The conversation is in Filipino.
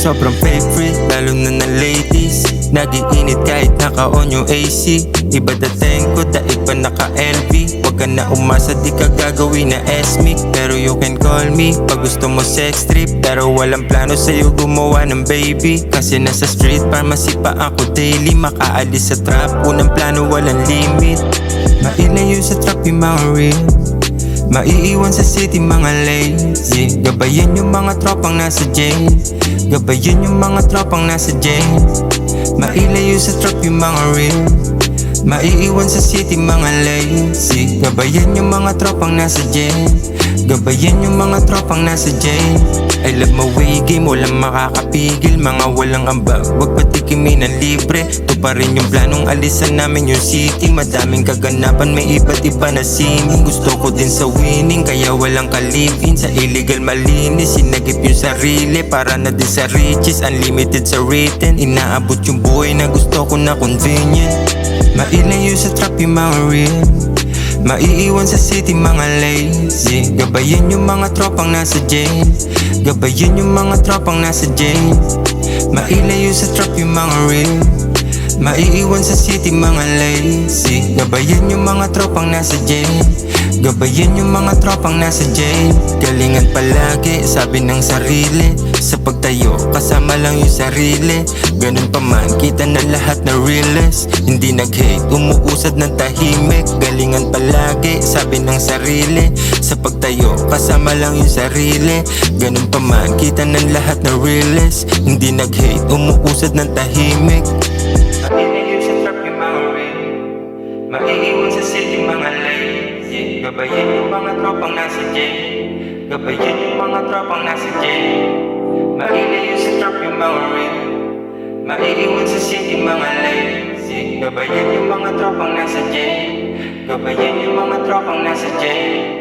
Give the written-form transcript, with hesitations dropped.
sobrang favorite, lalo na ng ladies. Nagiinit kahit naka-on yung AC. Iba dating ko, daig pa naka-LV. Wag ka na umasa, di ka gagawin na SME. Pero you can call me pag gusto mo sex trip. Pero walang plano sa'yo gumawa ng baby. Kasi nasa street pharmacy pa ako daily. Makaalis sa trap, unang plano walang limit. Mailayo sa trap yung mga real, maiiwan sa city mga lazy. Gabayan yung mga tropang nasa jail, gabayan yung mga tropang nasa jail. Mailayo sa trap yung mga real, maiiwan sa city mga lazy. Gabayan yung mga tropang nasa jail, gabayan yung mga tropang nasa jail. I love my way game, walang makakapigil. Mga walang ambag, wag patikimin ng libre. To pa rin yung planong alisan namin yung city. Madaming kaganapan, may iba't iba na sining. Gusto ko din sa winning, kaya walang kalipin. Sa illegal malinis, sinagip yung sarili para na din sa riches. Unlimited sa written, inaabot yung buhay na gusto ko na convenient. Mailayo sa trap yung mga real, maiiwan sa city mga lazy. Gabayan yung mga tropang nasa jail, gabayan yung mga tropang nasa jail. Mailayo sa trap yung mga real, maiiwan sa city mga lazy. Gabayan yung mga tropang nasa jail, gabayan yung mga tropang nasa jail. Galingan palagi, sabi ng sarili. Sa pagtayo, kasama lang yung sarili. Ganun pa man, kita na lahat na realist. Hindi nag-hate, umuusad ng tahimik. Galingan palagi, sabi ng sarili. Sa pagtayo, kasama lang yung sarili. Ganun pa man, kita na lahat na realist. Hindi nag-hate, umuusad ng tahimik. Maiiwan sa trap yung mga real, maiiwan sa city mga lazy. Gabayan yung mga tropang nasa jail, gabayan yung mga tropang nasa jail. Mailayo sa trap yung mga real, maiiwan sa city mga lazy. Gabayan yung mga tropang nasa jail, gabayan yung mga tropang nasa jail.